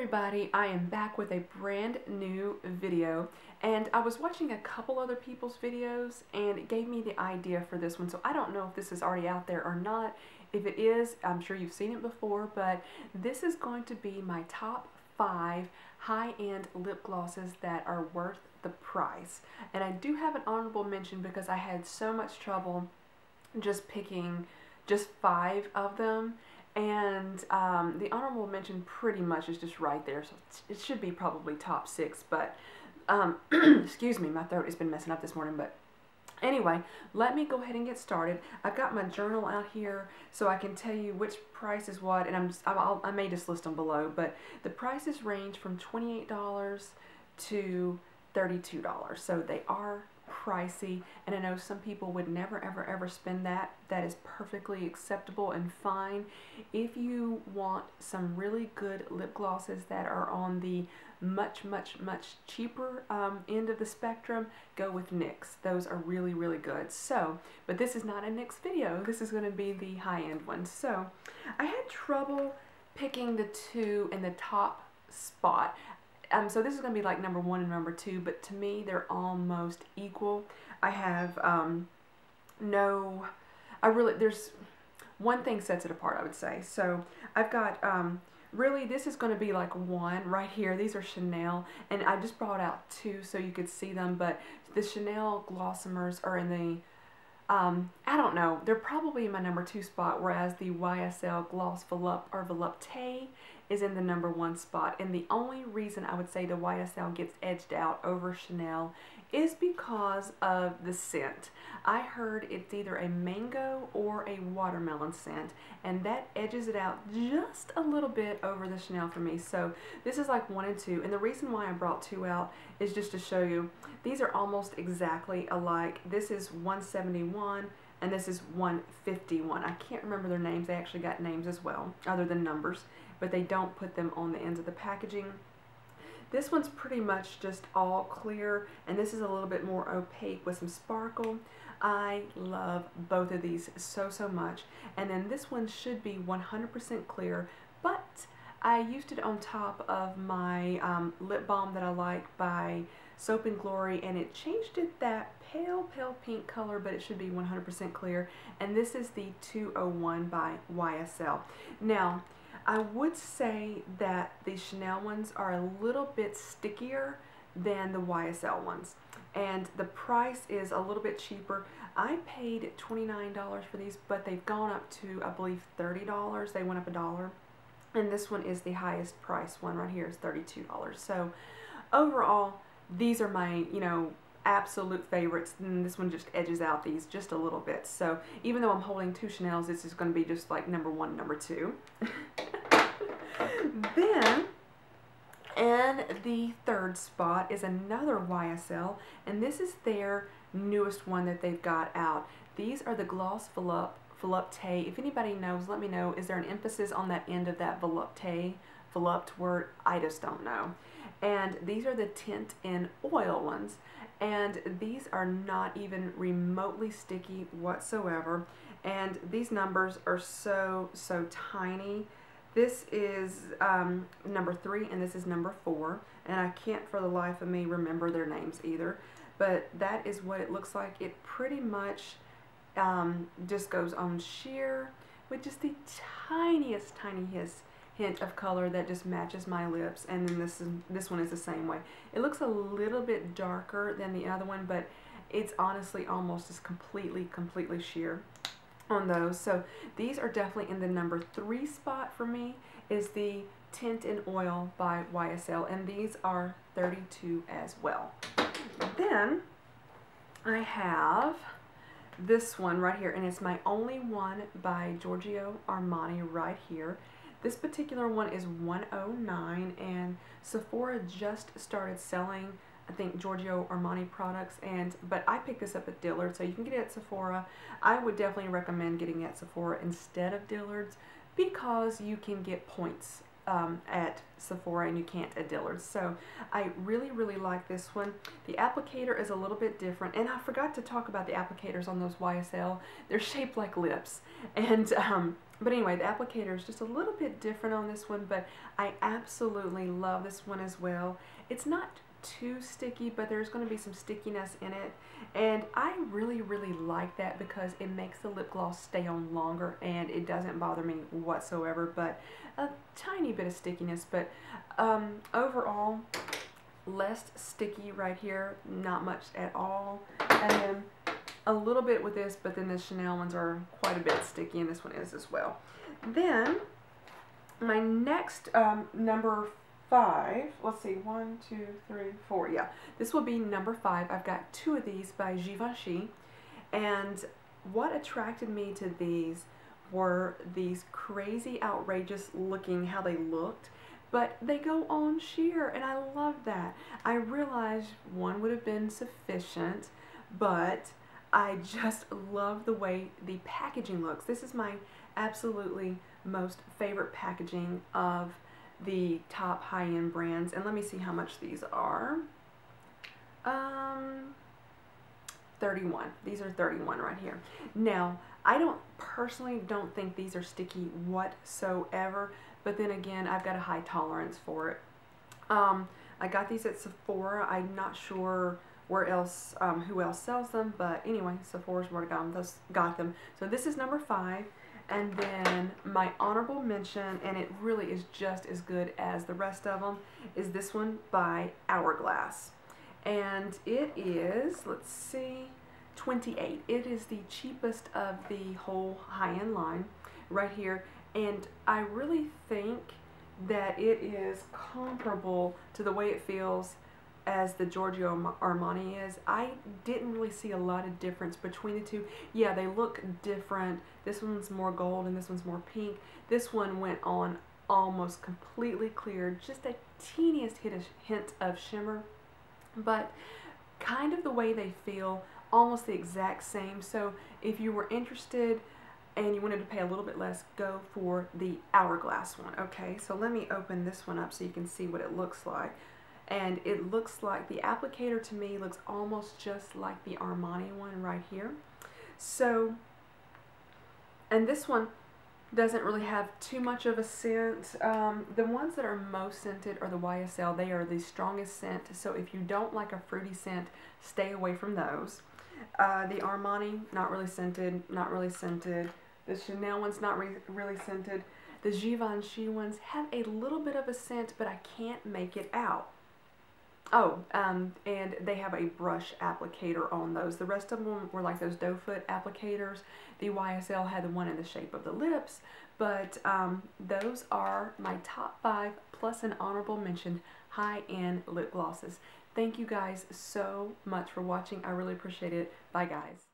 everybody, I am back with a brand new video, and I was watching a couple other people's videos and it gave me the idea for this one. So I don't know if this is already out there or not. If it is, I'm sure you've seen it before, but this is going to be my top 5 high-end lip glosses that are worth the price. And I do have an honorable mention because I had so much trouble just picking just 5 of them. And the honorable mention pretty much is just right there, so it should be probably top 6, but excuse me, my throat has been messing up this morning. But anyway, let me go ahead and get started. I've got my journal out here so I can tell you which price is what, and I may just list them below, but the prices range from $28 to $32, so they are pricey, and I know some people would never ever spend that. That is perfectly acceptable and fine. If you want some really good lip glosses that are on the much cheaper end of the spectrum, go with NYX. Those are really good. So, but this is not a NYX video. This is going to be the high-end ones. So I had trouble picking the 2 in the top spot. So this is going to be like number 1 and number 2, but to me they're almost equal. I have there's one thing sets it apart, I would say. So I've got, really this is going to be like 1 right here. These are Chanel, and I just brought out 2 so you could see them, but the Chanel Glossimers are in the, I don't know, they're probably in my number 2 spot, whereas the YSL Gloss Volupte or Volupte is in the number 1 spot. And the only reason I would say the YSL gets edged out over Chanel is because of the scent. I heard it's either a mango or a watermelon scent, and that edges it out just a little bit over the Chanel for me. So this is like 1 and 2, and the reason why I brought 2 out is just to show you these are almost exactly alike. This is 171 and this is 151. I can't remember their names. They actually got names as well other than numbers, but they don't put them on the ends of the packaging. This one's pretty much just all clear, and this is a little bit more opaque with some sparkle. I love both of these so much. And then this one should be 100% clear, but I used it on top of my lip balm that I like by Soap and Glory, and it changed it that pale pink color, but it should be 100% clear. And this is the 201 by YSL. Now, I would say that the Chanel ones are a little bit stickier than the YSL ones, and the price is a little bit cheaper. I paid $29 for these, but they've gone up to, I believe, $30. They went up $1, and this one is the highest price one right here is $32. So overall, these are my, absolute favorites, and this one just edges out these just a little bit. So even though I'm holding 2 Chanels, this is going to be just like number 1, number 2. Then, in the 3rd spot is another YSL, and this is their newest one that they've got out. These are the Gloss Volupte. If anybody knows, let me know. Is there an emphasis on that end of that Volupte word? I just don't know. And these are the Tint-in-oil ones, and these are not even remotely sticky whatsoever, and these numbers are so tiny. This is number 3 and this is number 4, and I can't for the life of me remember their names either, but that is what it looks like. It pretty much just goes on sheer with just the tiniest hint of color that just matches my lips. And then this one is the same way. It looks a little bit darker than the other one, but it's honestly almost as completely sheer on those. So these are definitely in the number 3 spot for me, is the Tint-in-oil by YSL, and these are $32 as well. Then I have this one right here, and it's my only one by Giorgio Armani right here. This particular one is 109, and Sephora just started selling, I think, Giorgio Armani products, but I picked this up at Dillard's, so you can get it at Sephora. I would definitely recommend getting it at Sephora instead of Dillard's because you can get points at Sephora and you can't at Dillard's. So I really like this one. The applicator is a little bit different, and I forgot to talk about the applicators on those YSL. They're shaped like lips, and But anyway, the applicator is just a little bit different on this one, but I absolutely love this one as well. It's not too sticky, but there's going to be some stickiness in it, and I really like that because it makes the lip gloss stay on longer and it doesn't bother me whatsoever, but a tiny bit of stickiness. But overall, less sticky right here, not much at all, and then a little bit with this, but then the Chanel ones are quite a bit sticky, and this one is as well. Then my next number 5, let's see, 1, 2, 3, 4, yeah, this will be number 5. I've got 2 of these by Givenchy, and what attracted me to these were these crazy, outrageous looking how they looked, but they go on sheer, and I love that. I realized one would have been sufficient, but I just love the way the packaging looks. This is my absolutely most favorite packaging of the top high-end brands, and let me see how much these are. 31. These are 31 right here. Now, I personally don't think these are sticky whatsoever, but then again, I've got a high tolerance for it. I got these at Sephora. I'm not sure where else, who else sells them, but anyway, Sephora's where I got them. So this is number 5. And then my honorable mention, and it really is just as good as the rest of them, is this one by Hourglass. And it is, let's see, 28. It is the cheapest of the whole high-end line right here. And I really think that it is comparable to the way it feels as the Giorgio Armani is. I didn't really see a lot of difference between the two. Yeah, they look different. This one's more gold and this one's more pink. This one went on almost completely clear, just a teeniest hint of shimmer, but kind of the way they feel, almost the exact same. So if you were interested and you wanted to pay a little bit less, go for the Hourglass one. Okay, so let me open this one up so you can see what it looks like. And it looks like the applicator to me looks almost just like the Armani one right here. So, and this one doesn't really have too much of a scent. The ones that are most scented are the YSL. They are the strongest scent, so if you don't like a fruity scent, stay away from those. The Armani, not really scented, not really scented. The Chanel one's not really scented. The Givenchy ones have a little bit of a scent, but I can't make it out. Oh, and they have a brush applicator on those. The rest of them were like those doe foot applicators. The YSL had the one in the shape of the lips, but those are my top 5 plus an honorable mention high-end lip glosses. Thank you guys so much for watching. I really appreciate it. Bye, guys.